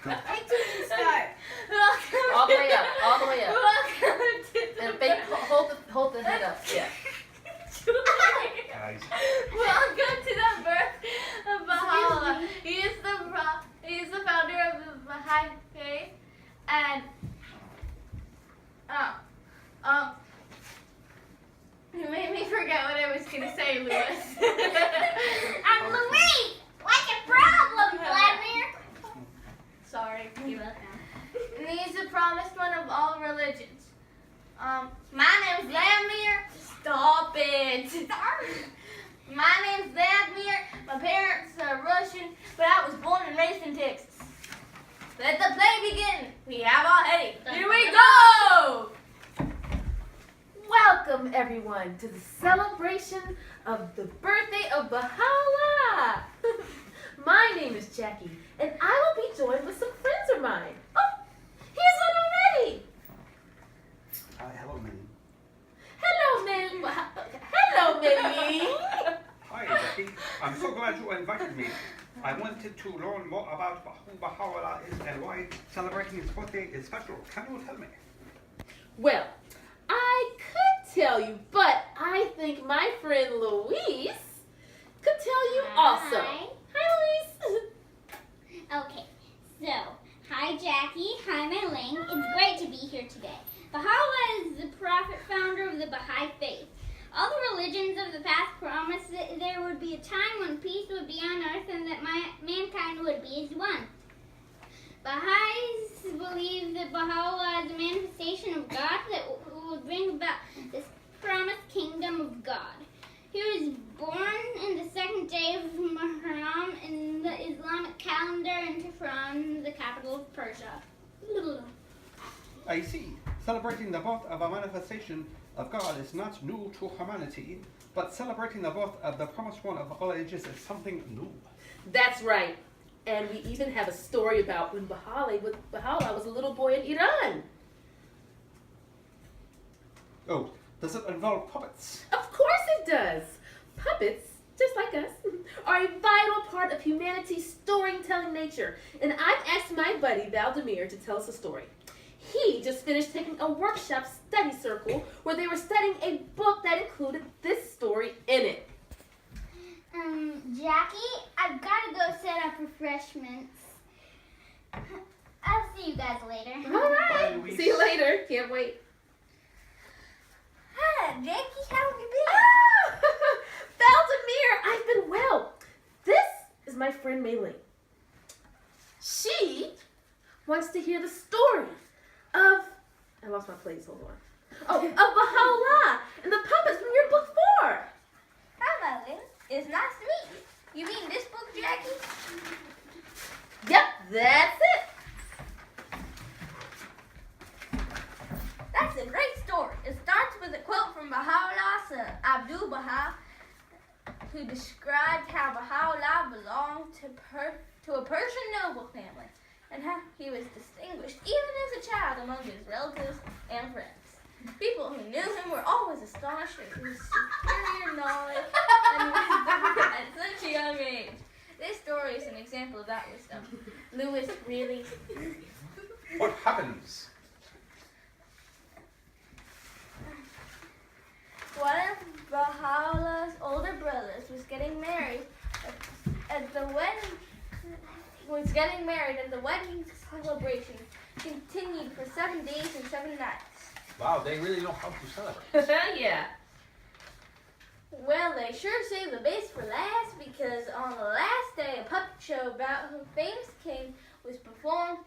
I didn't start. All the way up. All the way up. Welcome to And fake, hold the head up. Yeah. Guys. Welcome to the birth of Bahá'u'lláh. He is the founder of the Baha'i faith, and you made me forget what I was gonna say, Louis. I'm Louis. What's your problem, Vladimir? Sorry. You're welcome. And he's the promised one of all religions. My name's Vladimir. Stop it. My name's Vladimir. My parents are Russian, but I was born and raised in Texas. Let the play begin. We have our heading. Here we go. Welcome, everyone, to the celebration of the birthday of Bahá'u'lláh. My name is Jackie, and I will be joined with some friends of mine. Oh, here's one already. Hello, May-Ling. Hello, May-Ling. Hello, May-Ling. Hi, Jackie. I'm so glad you invited me. I wanted to learn more about who Bahá'u'lláh is and why celebrating his birthday is special. Can you tell me? Well, I could tell you, but I think my friend Louise could tell you also. Hi, Louise. Okay, so, hi Jackie, hi May-Ling. It's great to be here today. Bahá'u'lláh is the prophet founder of the Baha'i faith. All the religions of the past promised that there would be a time when peace would be on earth and that mankind would be as one. Baha'is believe that Bahá'u'lláh is a manifestation of God that will bring about this promised kingdom of God. He was born in the second day of Muharram in the Islamic calendar in Tehran, the capital of Persia. I see. Celebrating the birth of a manifestation of God is not new to humanity, but celebrating the birth of the promised one of all ages is something new. That's right. And we even have a story about when Bahá'u'lláh was a little boy in Iran. Oh, does it involve puppets? Of course it does. Puppets, just like us, are a vital part of humanity's storytelling nature. And I've asked my buddy Vladimir to tell us a story. He just finished taking a workshop study circle where they were studying a book that included this story in it. Jackie, I've got to go set up refreshments. I'll see you guys later. All right. Bye, Louise. See you later. Can't wait. Hi, Jackie, how have you been? Vladimir, I've been well. This is my friend May-Ling. She wants to hear the story of, I lost my place, hold on. Oh, of Bahá'u'lláh and the puppets from your book 4. Hi, May-Ling. It's nice to meet you. You mean this book, Jackie? Yep, that's it. That's a great story. It starts with a quote from Baha'u'llah's son, Abdul Baha, who described how Baha'u'lláh belonged to a Persian noble family and how he was distinguished even as a child among his relatives and friends. People who knew him were always astonished at his superior knowledge and wisdom at such a young age. This story is an example of that wisdom. Louis, really? What happens? One of Baha'u'llah's older brothers was getting married at the wedding. And the wedding celebration continued for 7 days and 7 nights. Wow, they really know how to celebrate. Yeah. Well, they sure saved the best for last because on the last day, a puppet show about a famous king was performed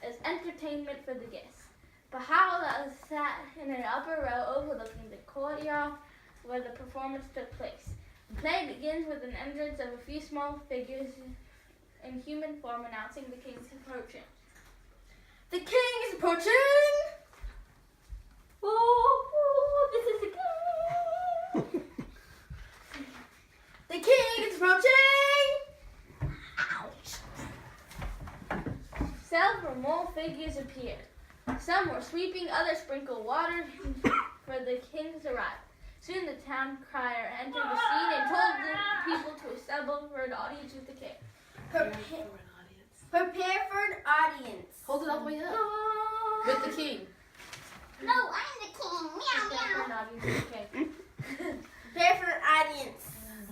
as entertainment for the guests. Baha'u'lláh sat in an upper row overlooking the courtyard where the performance took place. The play begins with an entrance of a few small figures in human form announcing the king's approaching. The king is approaching! Oh, this is the king! The king is approaching! Ouch! Several more figures appeared. Some were sweeping, others sprinkled water for the king's arrival. Soon the town crier entered the scene and told the people to assemble for an audience with the king. Prepare for an audience. Hold it all the way up. With the king. No, I'm the king. Meow, meow. Okay. Prepare for the audience.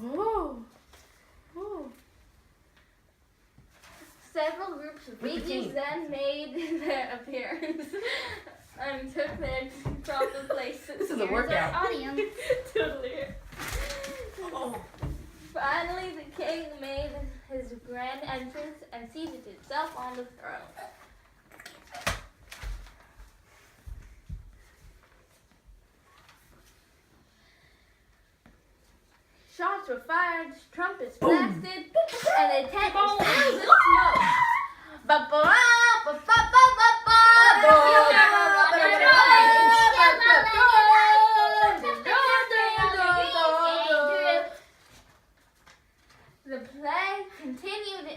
Oh. Oh. Several groups of With the babies king. then made their appearance and took their proper places. This is a Here's workout. our audience. Totally. Oh. Finally, the king made his grand entrance and seated himself on the throne. Shots were fired, trumpets blasted, and the tent was filled with smoke. The play continued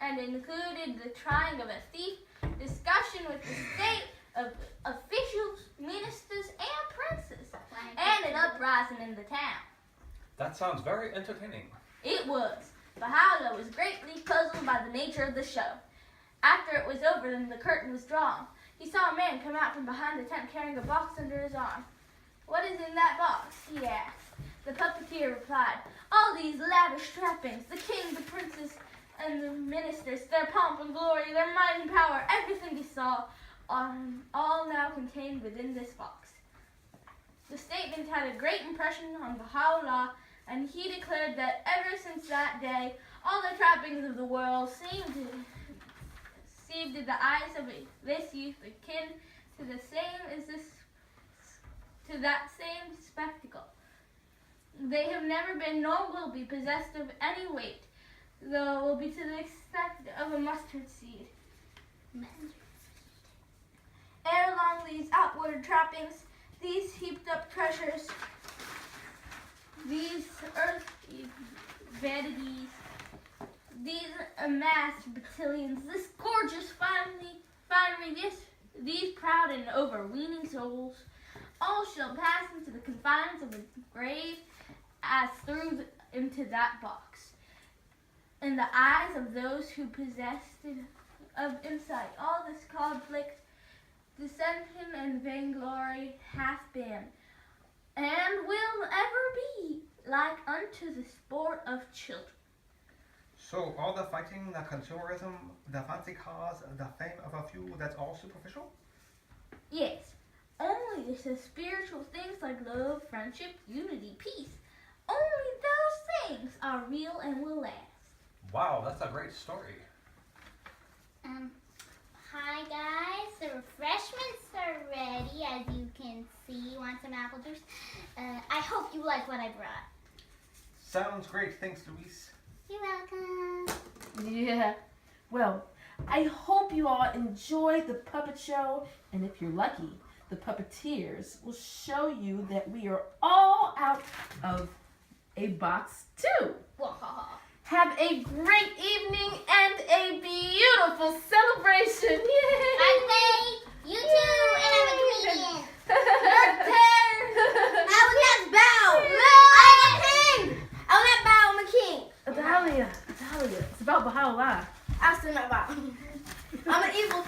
and included the trying of a thief, discussion with the state of officials, ministers, and princes, and an uprising in the town. That sounds very entertaining. It was. Bahá'u'lláh was greatly puzzled by the nature of the show. After it was over and the curtain was drawn, he saw a man come out from behind the tent carrying a box under his arm. "What is in that box?" he asked. The puppeteer replied, "All these lavish trappings, the king, the princes, and the ministers, their pomp and glory, their might and power, everything he saw, all now contained within this box." The statement had a great impression on Bahá'u'lláh, and he declared that ever since that day, all the trappings of the world seemed to the eyes of this youth akin to that same spectacle. They have never been nor will be possessed of any weight, though will be to the extent of a mustard seed. Ere long, these outward trappings, these heaped up treasures, these earthly vanities, these amassed battalions, this gorgeous finery, these proud and overweening souls, all shall pass into the confines of the grave as through into that box. In the eyes of those who possessed of insight, all this conflict, dissension, and vainglory hath been, and will ever be, like unto the sport of children. So all the fighting, the consumerism, the fancy cars, the fame of a few, that's all superficial? Yes, only the spiritual things like love, friendship, unity, peace, only those things are real and will last. Wow, that's a great story. Hi guys, the refreshments are ready, as you can see. Want some apple juice? I hope you like what I brought. Sounds great, thanks Luis. You're welcome. Yeah. Well, I hope you all enjoyed the puppet show, and if you're lucky, the puppeteers will show you that we are all out of a box too. Have a great evening and a beautiful celebration. Yay! By the way, you too, and I'm a comedian. I will not bow. I'm a king. I will not bow. I'm a king. Adalia, it's about Bahá'u'lláh. I'll still not bow. I'm an evil